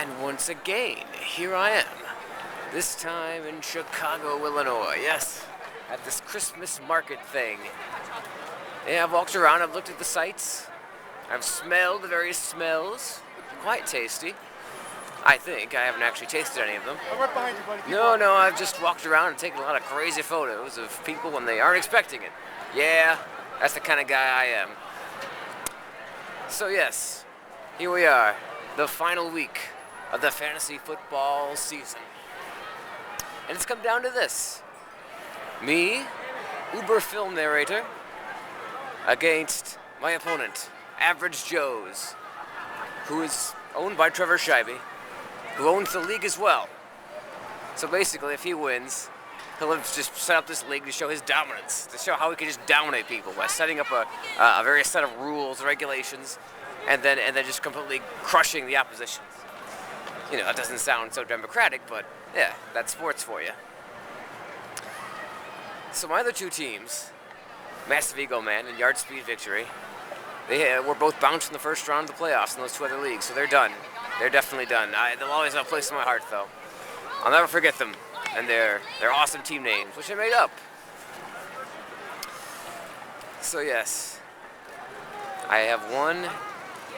And once again, here I am. This time in Chicago, Illinois. Yes, at this Christmas market thing. Yeah, I've walked around, I've looked at the sights. I've smelled the various smells. Quite tasty. I think. I haven't actually tasted any of them. I'm right behind you, buddy. No, I've just walked around and taken a lot of crazy photos of people when they aren't expecting it. Yeah, that's the kind of guy I am. So yes, here we are, the final week of the fantasy football season. And it's come down to this. Me, Uber film narrator, against my opponent, Average Joe's, who is owned by Trevor Scheibe, who owns the league as well. So basically, if he wins, he'll have just set up this league to show his dominance, to show how he can just dominate people by setting up a various set of rules, regulations, and then just completely crushing the opposition. You know, that doesn't sound so democratic, but yeah, that's sports for you. So my other two teams, Massive Ego Man and Yard Speed Victory, they were both bounced in the first round of the playoffs in those two other leagues, so they're done. They're definitely done. They'll always have a place in my heart, though. I'll never forget them and their awesome team names, which I made up. So yes, I have one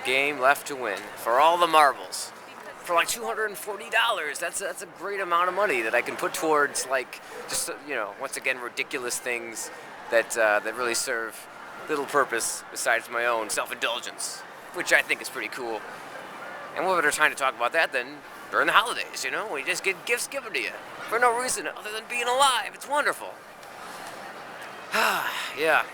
game left to win for all the marbles. For like $240, that's a great amount of money that I can put towards, like, just, you know, once again, ridiculous things that really serve little purpose besides my own self-indulgence, which I think is pretty cool. And what better time to talk about that than during the holidays, you know, when you just get gifts given to you for no reason other than being alive. It's wonderful. Yeah,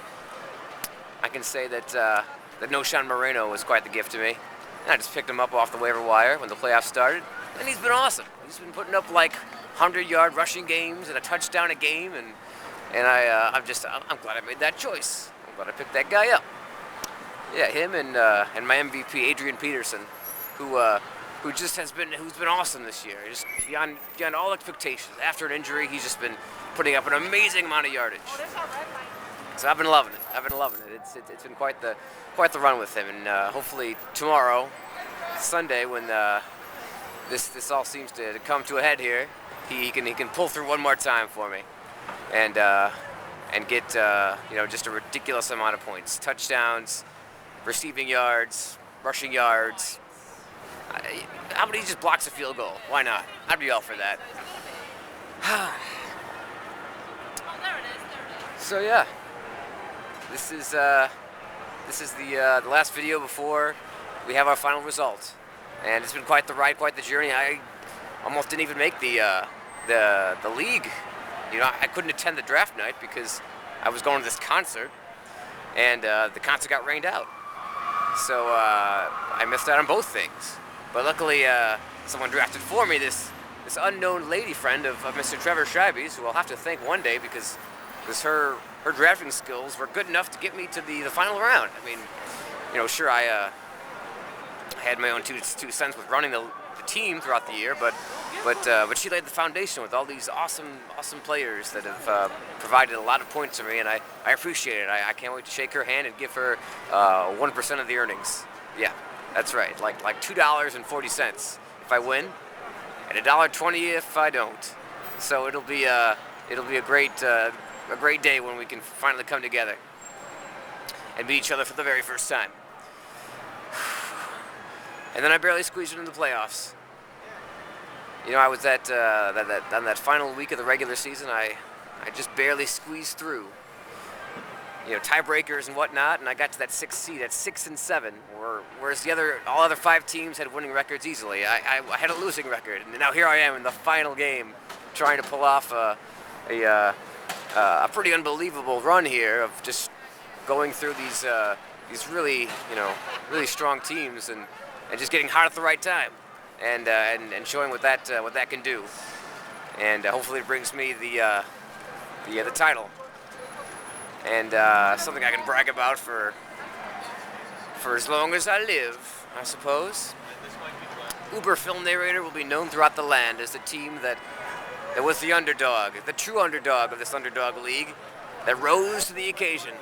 I can say that Noshan Moreno was quite the gift to me. And I just picked him up off the waiver wire when the playoffs started, and he's been awesome. He's been putting up like 100-yard rushing games and a touchdown a game, and I'm glad I made that choice. I'm glad I picked that guy up. Yeah, him and my MVP Adrian Peterson, who's been awesome this year, just beyond all expectations. After an injury, he's just been putting up an amazing amount of yardage. So I've been loving it. It's been quite the run with him, and hopefully tomorrow, Sunday, when this all seems to come to a head here, he can pull through one more time for me, and get just a ridiculous amount of points, touchdowns, receiving yards, rushing yards. How about he just blocks a field goal? Why not? I'd be all for that. So yeah. This is the last video before we have our final result, and it's been quite the ride, quite the journey. I almost didn't even make the league. You know, I couldn't attend the draft night because I was going to this concert, and the concert got rained out, so I missed out on both things. But luckily, someone drafted for me this unknown lady friend of Mr. Trevor Scheibe's, who I'll have to thank one day because her drafting skills were good enough to get me to the final round. I mean, you know, sure, I had my own two cents with running the team throughout the year, but she laid the foundation with all these awesome players that have provided a lot of points for me, and I appreciate it. I can't wait to shake her hand and give her 1% of the earnings. Yeah, that's right, like $2.40 if I win, and $1.20 if I don't. So it'll be a great day when we can finally come together and meet each other for the very first time. And then I barely squeezed it into the playoffs. You know, I was on that final week of the regular season, I just barely squeezed through. You know, tiebreakers and whatnot, and I got to that 6th seed at 6-7, whereas all other 5 teams had winning records easily. I had a losing record, and now here I am in the final game, trying to pull off a pretty unbelievable run here of just going through these really strong teams and just getting hot at the right time and showing what that can do, and hopefully it brings me the title and something I can brag about for as long as I live, I suppose. Uber film narrator will be known throughout the land as the team that was the underdog, the true underdog of this underdog league, that rose to the occasion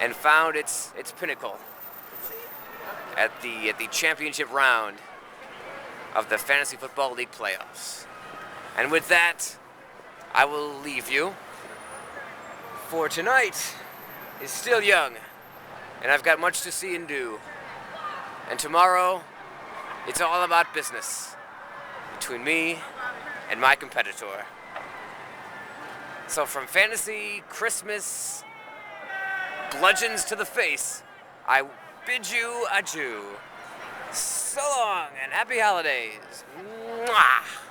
and found its pinnacle at the championship round of the Fantasy Football League playoffs. And with that, I will leave you. For tonight is still young, and I've got much to see and do. And tomorrow, it's all about business between me and my competitor. So from fantasy, Christmas, bludgeons to the face, I bid you adieu. So long and happy holidays. Mwah!